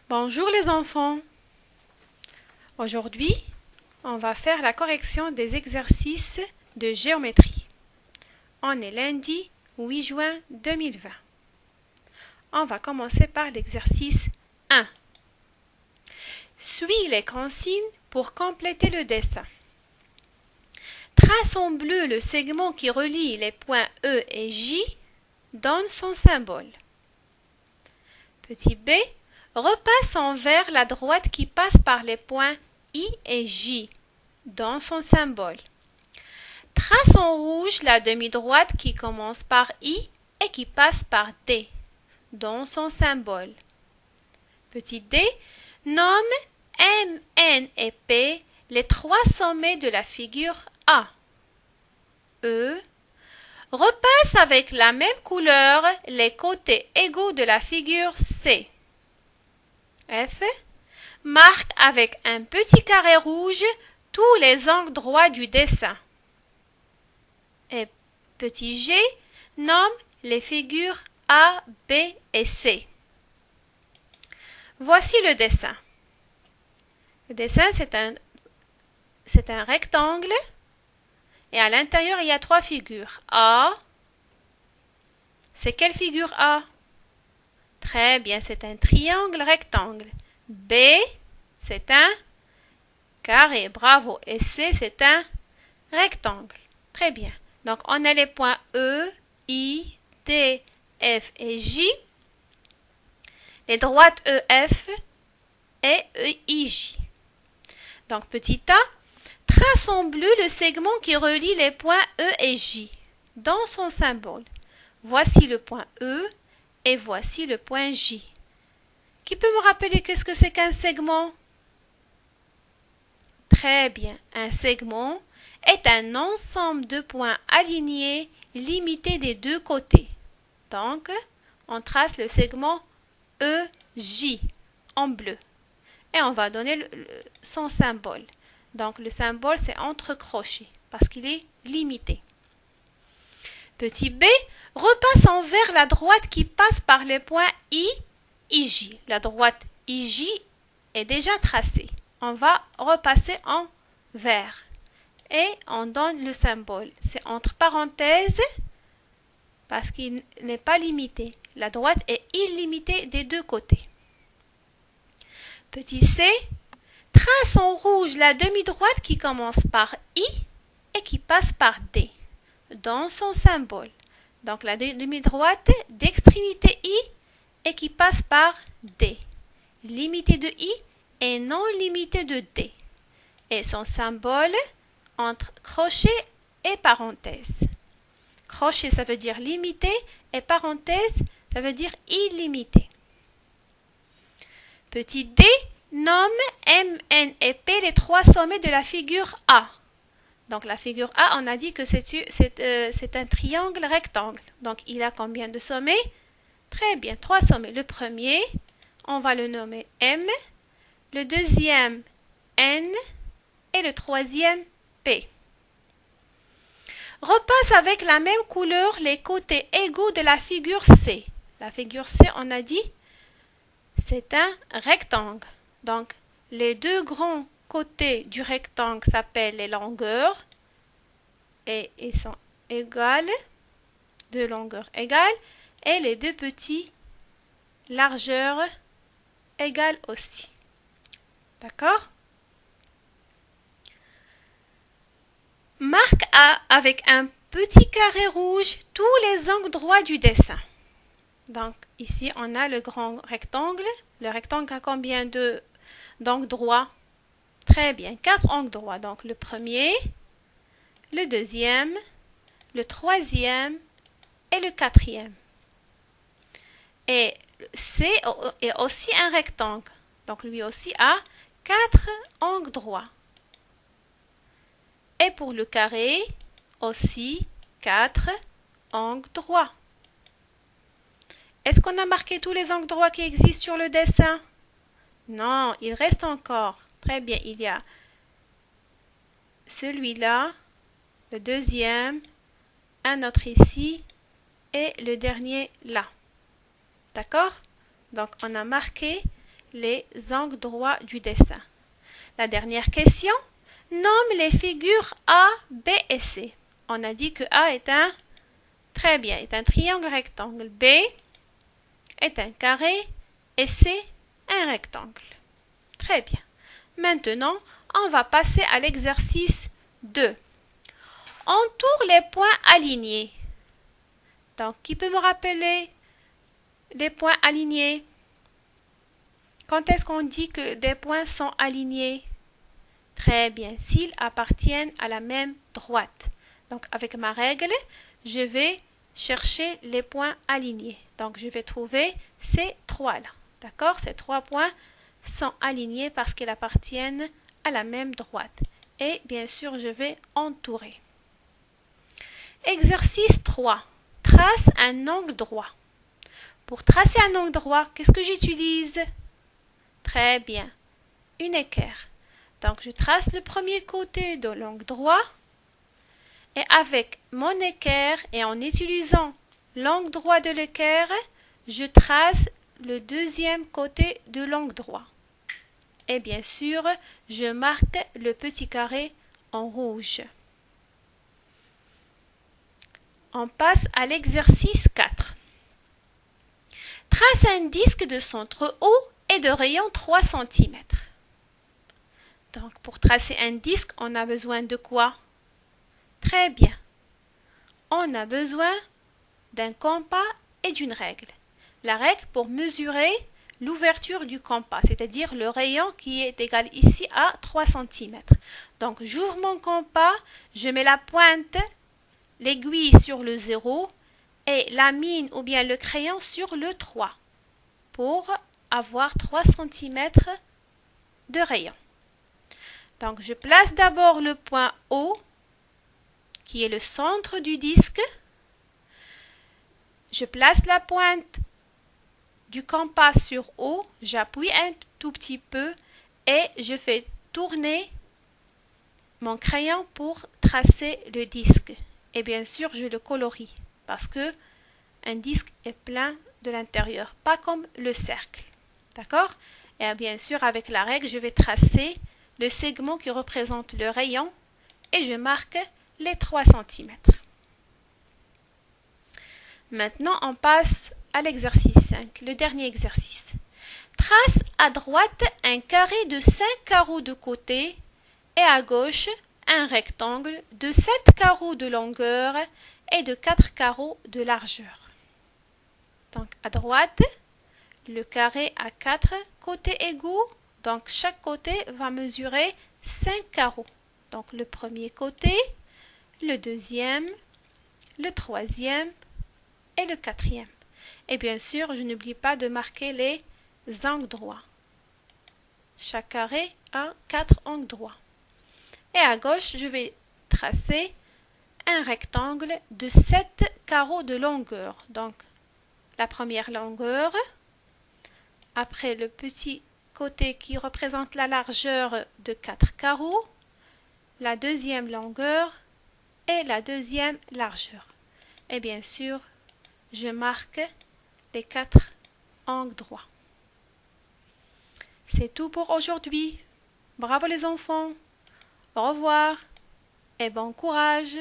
Bonjour les enfants. Aujourd'hui, on va faire la correction des exercices de géométrie. On est lundi 8 juin 2020. On va commencer par l'exercice 1. Suis les consignes pour compléter le dessin. Trace en bleu le segment qui relie les points E et J. Donne son symbole. Petit b. Repasse en vert la droite qui passe par les points I et J. Donne son symbole. Trace en rouge la demi-droite qui commence par I et qui passe par D. Donne son symbole. Petit d. Nomme M, N et P les trois sommets de la figure A. E. Repasse avec la même couleur les côtés égaux de la figure C. F. Marque avec un petit carré rouge tous les angles droits du dessin. Et petit g. Nomme les figures A, B et C. Voici le dessin. Le dessin, c'est un rectangle et à l'intérieur, il y a trois figures. A, c'est quelle figure A? Très bien, c'est un triangle rectangle. B, c'est un carré. Bravo. Et C, c'est un rectangle. Très bien. Donc, on a les points E, I, D, F et J. Les droites EF et EIJ. Donc, petit a, trace en bleu le segment qui relie les points E et J. Dans son symbole, voici le point E et voici le point J. Qui peut me rappeler qu'est-ce que c'est qu'un segment? Très bien. Un segment est un ensemble de points alignés limités des deux côtés. Donc, on trace le segment EJ en bleu. Et on va donner son symbole. Donc, le symbole, c'est entre crochets parce qu'il est limité. Petit b, repasse en vert la droite qui passe par les points I, IJ. La droite IJ est déjà tracée. On va repasser en vert. Et on donne le symbole. C'est entre parenthèses parce qu'il n'est pas limité. La droite est illimitée des deux côtés. Petit c, trace en rouge la demi-droite qui commence par I et qui passe par D. Dans son symbole. Donc la demi-droite d'extrémité I et qui passe par D. Limité de I et non limité de D. Et son symbole entre crochet et parenthèse. Crochet, ça veut dire limité et parenthèse, ça veut dire illimité. Petit d, nomme M, N et P les trois sommets de la figure A. Donc la figure A, on a dit que c'est un triangle rectangle. Donc il a combien de sommets? Très bien, trois sommets. Le premier, on va le nommer M. Le deuxième, N. Et le troisième, P. Repasse avec la même couleur les côtés égaux de la figure C. La figure C, on a dit, c'est un rectangle. Donc, les deux grands côtés du rectangle s'appellent les longueurs et ils sont égales, deux longueurs égales, et les deux petits largeurs égales aussi. D'accord? Marque A avec un petit carré rouge tous les angles droits du dessin. Donc, ici, on a le grand rectangle. Le rectangle a combien d'angles droits? Très bien, 4 angles droits. Donc, le premier, le deuxième, le troisième et le quatrième. Et C est aussi un rectangle. Donc, lui aussi a 4 angles droits. Et pour le carré, aussi 4 angles droits. Est-ce qu'on a marqué tous les angles droits qui existent sur le dessin? Non, il reste encore. Très bien, il y a celui-là, le deuxième, un autre ici et le dernier là. D'accord? Donc, on a marqué les angles droits du dessin. La dernière question, nomme les figures A, B et C. On a dit que A est un, très bien, est un triangle rectangle. B est un carré et C un rectangle. Très bien. Maintenant, on va passer à l'exercice 2. Entoure les points alignés. Donc, qui peut me rappeler les points alignés? Quand est-ce qu'on dit que des points sont alignés? Très bien, s'ils appartiennent à la même droite. Donc, avec ma règle, je vais chercher les points alignés. Donc, je vais trouver ces trois-là. D'accord? Ces 3 points sont alignés parce qu'ils appartiennent à la même droite. Et bien sûr, je vais entourer. Exercice 3. Trace un angle droit. Pour tracer un angle droit, qu'est-ce que j'utilise? Très bien, une équerre. Donc, je trace le premier côté de l'angle droit. Et avec mon équerre et en utilisant l'angle droit de l'équerre, je trace le deuxième côté de l'angle droit. Et bien sûr, je marque le petit carré en rouge. On passe à l'exercice 4. Trace un disque de centre haut et de rayon 3 cm. Donc, pour tracer un disque, on a besoin de quoi? Très bien. On a besoin d'un compas et d'une règle. La règle pour mesurer l'ouverture du compas, c'est-à-dire le rayon qui est égal ici à 3 cm. Donc, j'ouvre mon compas, je mets la pointe, l'aiguille sur le 0 et la mine ou bien le crayon sur le 3 pour avoir 3 cm de rayon. Donc, je place d'abord le point O, qui est le centre du disque. Je place la pointe du compas sur O, j'appuie un tout petit peu et je fais tourner mon crayon pour tracer le disque. Et bien sûr, je le colorie parce que un disque est plein de l'intérieur, pas comme le cercle. D'accord? Et bien sûr, avec la règle, je vais tracer le segment qui représente le rayon et je marque les 3 cm. Maintenant, on passe à l'exercice 5, le dernier exercice. Trace à droite un carré de 5 carreaux de côté et à gauche un rectangle de 7 carreaux de longueur et de 4 carreaux de largeur. Donc, à droite, le carré a 4 côtés égaux. Donc, chaque côté va mesurer 5 carreaux. Donc, le premier côté, le deuxième, le troisième et le quatrième. Et bien sûr, je n'oublie pas de marquer les angles droits. Chaque carré a 4 angles droits. Et à gauche, je vais tracer un rectangle de 7 carreaux de longueur. Donc, la première longueur, après le petit côté qui représente la largeur de 4 carreaux, la deuxième longueur et la deuxième largeur. Et bien sûr, je marque les 4 angles droits. C'est tout pour aujourd'hui. Bravo les enfants. Au revoir et bon courage.